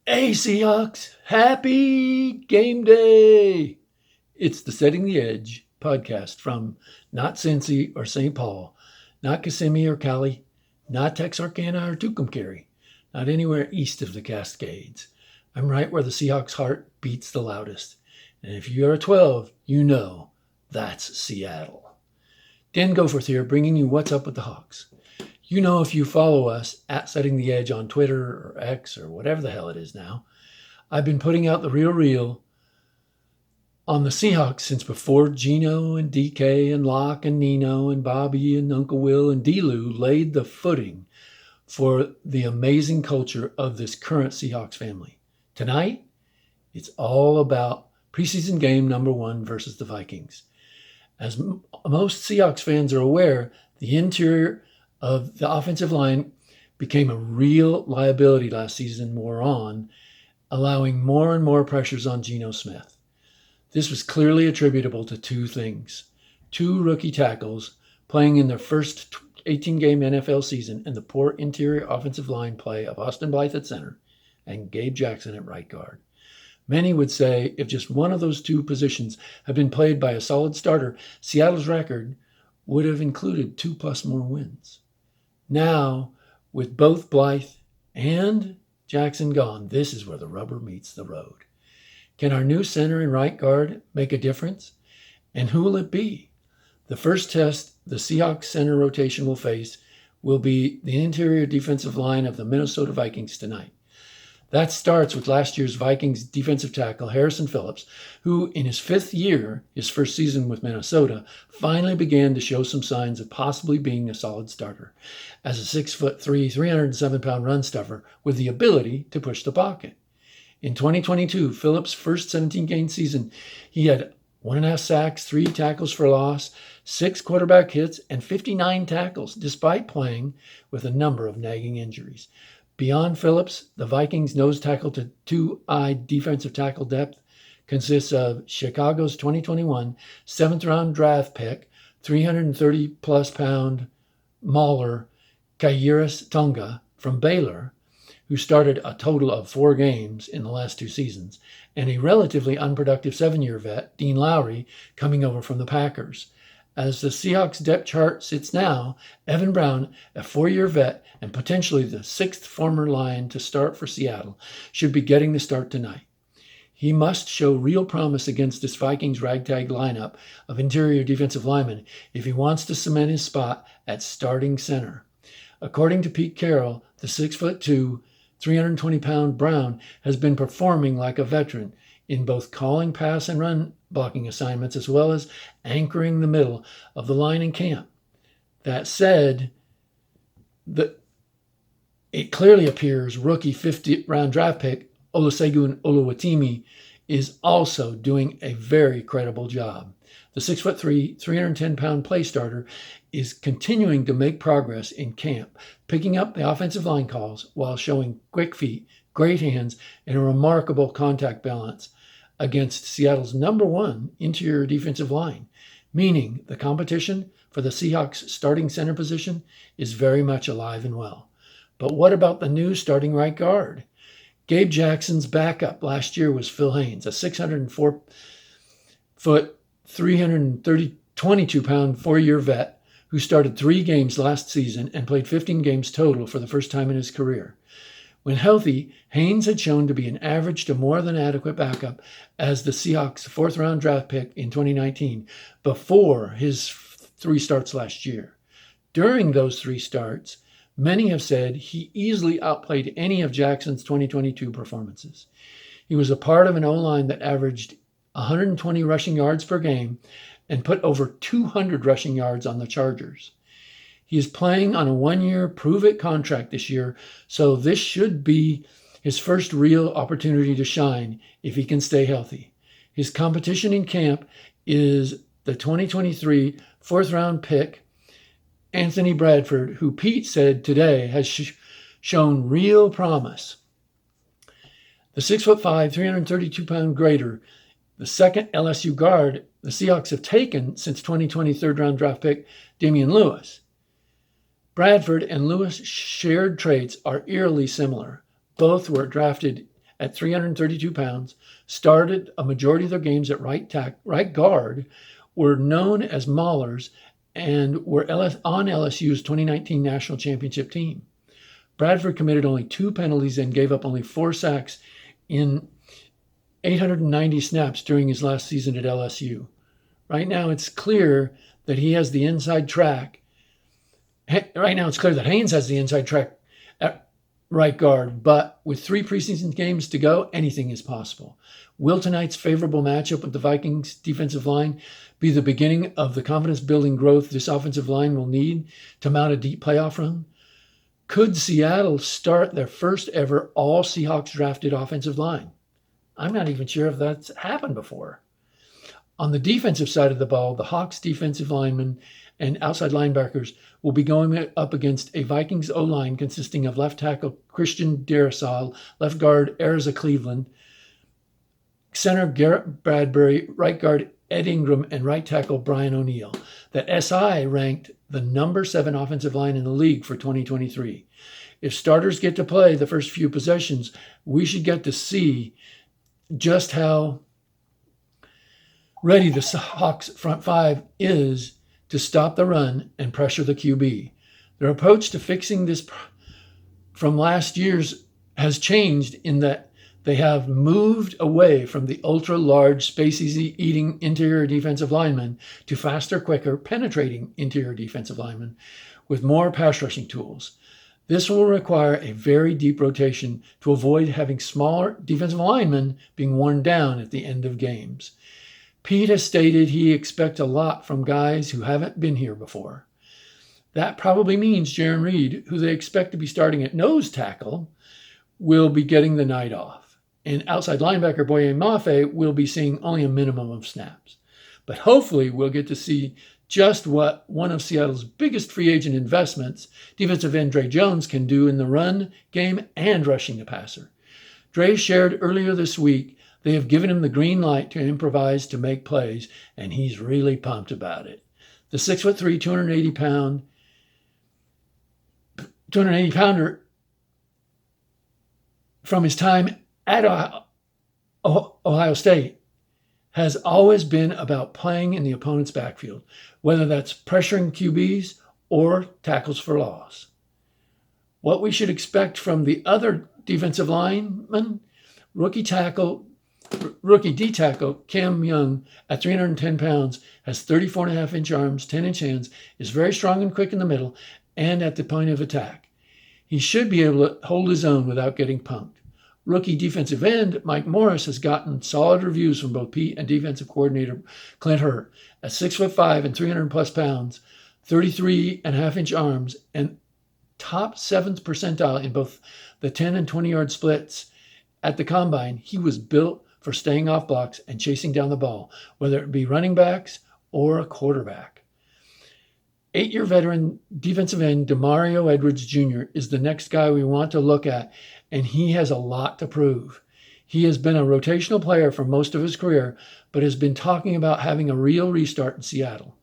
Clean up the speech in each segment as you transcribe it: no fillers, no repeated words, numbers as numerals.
Hey Seahawks, happy game day! It's the Setting the Edge podcast from not Cincy or St. Paul, not Kissimmee or Cali, not Texarkana or Tucumcari, not anywhere east of the Cascades. I'm right where the Seahawks' heart beats the loudest. And if you're a 12, you know that's Seattle. Dan Goforth here, bringing you what's up with the Hawks. You know, if you follow us at Setting the Edge on Twitter or X or whatever the hell it is now, I've been putting out the real reel on the Seahawks since before Gino and DK and Locke and Nino and Bobby and Uncle Will and D-Lou laid the footing for the amazing culture of this current Seahawks family. Tonight, it's all about preseason game number 1 versus the Vikings. As most Seahawks fans are aware, the interior of the offensive line became a real liability last season wore on, allowing more and more pressures on Geno Smith. This was clearly attributable to two things: 2 rookie tackles playing in their first 18-game NFL season and the poor interior offensive line play of Austin Blythe at center and Gabe Jackson at right guard. Many would say if just one of those 2 positions had been played by a solid starter, Seattle's record would have included 2+ more wins. Now, with both Blythe and Jackson gone, this is where the rubber meets the road. Can our new center and right guard make a difference? And who will it be? The first test the Seahawks center rotation will face will be the interior defensive line of the Minnesota Vikings tonight. That starts with last year's Vikings defensive tackle, Harrison Phillips, who in his 5th year, his first season with Minnesota, finally began to show some signs of possibly being a solid starter as a 6'3", 307-pound run stuffer with the ability to push the pocket. In 2022, Phillips' first 17-game season, he had 1.5 sacks, 3 tackles for loss, 6 quarterback hits, and 59 tackles, despite playing with a number of nagging injuries. Beyond Phillips, the Vikings' nose tackle to 2-eye defensive tackle depth consists of Chicago's 2021 7th-round draft pick, 330-plus pound mauler Khyiris Tonga from Baylor, who started a total of 4 games in the last 2 seasons, and a relatively unproductive 7-year vet, Dean Lowry, coming over from the Packers. As the Seahawks depth chart sits now, Evan Brown, a 4-year vet and potentially the 6th former Lion to start for Seattle, should be getting the start tonight. He must show real promise against this Vikings ragtag lineup of interior defensive linemen if he wants to cement his spot at starting center. According to Pete Carroll, the 6'2", 320-pound Brown has been performing like a veteran in both calling pass and run blocking assignments, as well as anchoring the middle of the line in camp. That said, it clearly appears rookie 50th-round draft pick Olusegun Oluwatimi is also doing a very credible job. The 6'3", 310-pound play starter is continuing to make progress in camp, picking up the offensive line calls while showing quick feet, great hands, and a remarkable contact balance against Seattle's number 1 interior defensive line, meaning the competition for the Seahawks starting center position is very much alive and well. But what about the new starting right guard? Gabe Jackson's backup last year was Phil Haynes, a 604-foot, 322-pound 4-year vet who started 3 games last season and played 15 games total for the first time in his career. When healthy, Haynes had shown to be an average to more than adequate backup as the Seahawks' 4th-round draft pick in 2019 before his 3 starts last year. During those 3 starts, many have said he easily outplayed any of Jackson's 2022 performances. He was a part of an O-line that averaged 120 rushing yards per game and put over 200 rushing yards on the Chargers. He is playing on a 1-year prove-it contract this year, so this should be his first real opportunity to shine if he can stay healthy. His competition in camp is the 2023 4th-round pick, Anthony Bradford, who Pete said today has shown real promise. The 6'5", 332-pound grader, the second LSU guard the Seahawks have taken since 2020 3rd-round draft pick Damian Lewis. Bradford and Lewis' shared traits are eerily similar. Both were drafted at 332 pounds, started a majority of their games at right guard, were known as maulers, and were on LSU's 2019 national championship team. Bradford committed only 2 penalties and gave up only 4 sacks in 890 snaps during his last season at LSU. Right now, it's clear that he has the inside track. Right now, it's clear that Haynes has the inside track at right guard, but with 3 preseason games to go, anything is possible. Will tonight's favorable matchup with the Vikings defensive line be the beginning of the confidence-building growth this offensive line will need to mount a deep playoff run? Could Seattle start their first ever all Seahawks drafted offensive line? I'm not even sure if that's happened before. On the defensive side of the ball, the Hawks defensive linemen and outside linebackers will be going up against a Vikings O-line consisting of left tackle Christian Darrisaw, left guard Ariza Cleveland, center Garrett Bradbury, right guard Ed Ingram, and right tackle Brian O'Neill. That SI ranked the number 7 offensive line in the league for 2023. If starters get to play the first few possessions, we should get to see just how ready the Hawks front 5 is to stop the run and pressure the QB. Their approach to fixing this from last year's has changed in that they have moved away from the ultra-large, space-eating interior defensive linemen to faster, quicker, penetrating interior defensive linemen with more pass rushing tools. This will require a very deep rotation to avoid having smaller defensive linemen being worn down at the end of games. Pete has stated he expects a lot from guys who haven't been here before. That probably means Jarran Reed, who they expect to be starting at nose tackle, will be getting the night off. And outside linebacker Boye Mafe will be seeing only a minimum of snaps. But hopefully we'll get to see just what one of Seattle's biggest free agent investments, defensive end Dre Jones, can do in the run game and rushing the passer. Dre shared earlier this week they have given him the green light to improvise to make plays, and he's really pumped about it. The 6'3", 280 pounder from his time at Ohio State has always been about playing in the opponent's backfield, whether that's pressuring QBs or tackles for loss. What we should expect from the other defensive lineman, rookie D-tackle Cam Young at 310 pounds has 34.5-inch arms, 10-inch hands, is very strong and quick in the middle and at the point of attack. He should be able to hold his own without getting punked. Rookie defensive end Mike Morris has gotten solid reviews from both Pete and defensive coordinator Clint Hurt. At 6'5" and 300-plus pounds, 33.5-inch arms, and top 7th percentile in both the 10 and 20-yard splits at the combine, he was built for staying off blocks and chasing down the ball, whether it be running backs or a quarterback. 8-year veteran defensive end Demario Edwards Jr. is the next guy we want to look at, and he has a lot to prove. He has been a rotational player for most of his career, but has been talking about having a real restart in Seattle.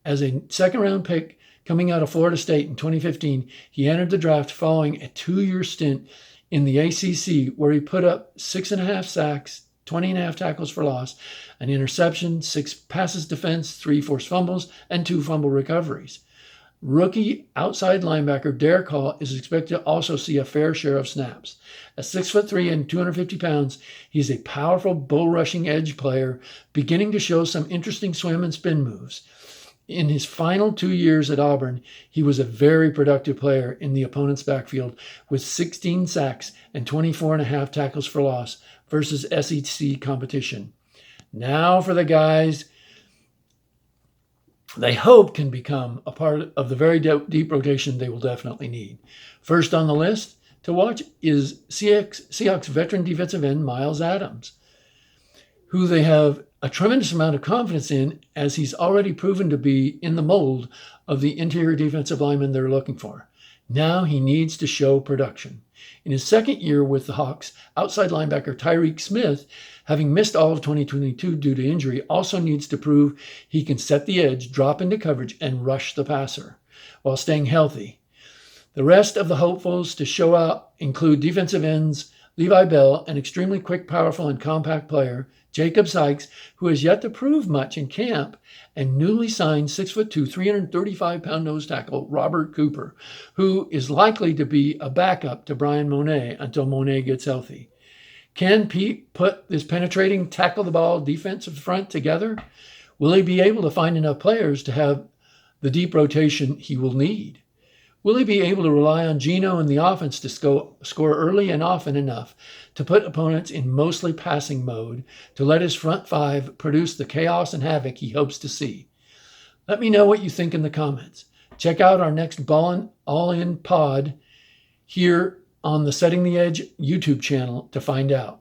As a second-round pick coming out of Florida State in 2015, he entered the draft following a 2-year stint in the ACC, where he put up 6.5 sacks, 20.5 tackles for loss, an interception, 6 passes defense, 3 forced fumbles, and 2 fumble recoveries. Rookie outside linebacker Derek Hall is expected to also see a fair share of snaps. At 6'3" and 250 pounds, he is a powerful bull-rushing edge player, beginning to show some interesting swim and spin moves. In his final 2 years at Auburn, he was a very productive player in the opponent's backfield with 16 sacks and 24.5 tackles for loss versus SEC competition. Now for the guys they hope can become a part of the very deep rotation they will definitely need. First on the list to watch is Seahawks veteran defensive end Miles Adams, who they have a tremendous amount of confidence in, as he's already proven to be in the mold of the interior defensive lineman they're looking for. Now he needs to show production. In his second year with the Hawks, outside linebacker Tyreek Smith, having missed all of 2022 due to injury, also needs to prove he can set the edge, drop into coverage, and rush the passer while staying healthy. The rest of the hopefuls to show out include defensive ends Levi Bell, an extremely quick, powerful, and compact player, Jacob Sykes, who has yet to prove much in camp, and newly signed 6'2", 335-pound nose tackle Robert Cooper, who is likely to be a backup to Brian Monet until Monet gets healthy. Can Pete put this penetrating, tackle-the-ball defensive front together? Will he be able to find enough players to have the deep rotation he will need? Will he be able to rely on Geno and the offense to score early and often enough to put opponents in mostly passing mode to let his front five produce the chaos and havoc he hopes to see? Let me know what you think in the comments. Check out our next All-In pod here on the Setting the Edge YouTube channel to find out.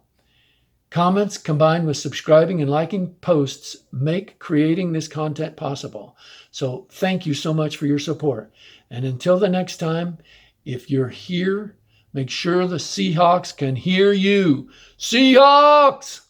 Comments combined with subscribing and liking posts make creating this content possible. So thank you so much for your support. And until the next time, if you're here, make sure the Seahawks can hear you. Seahawks!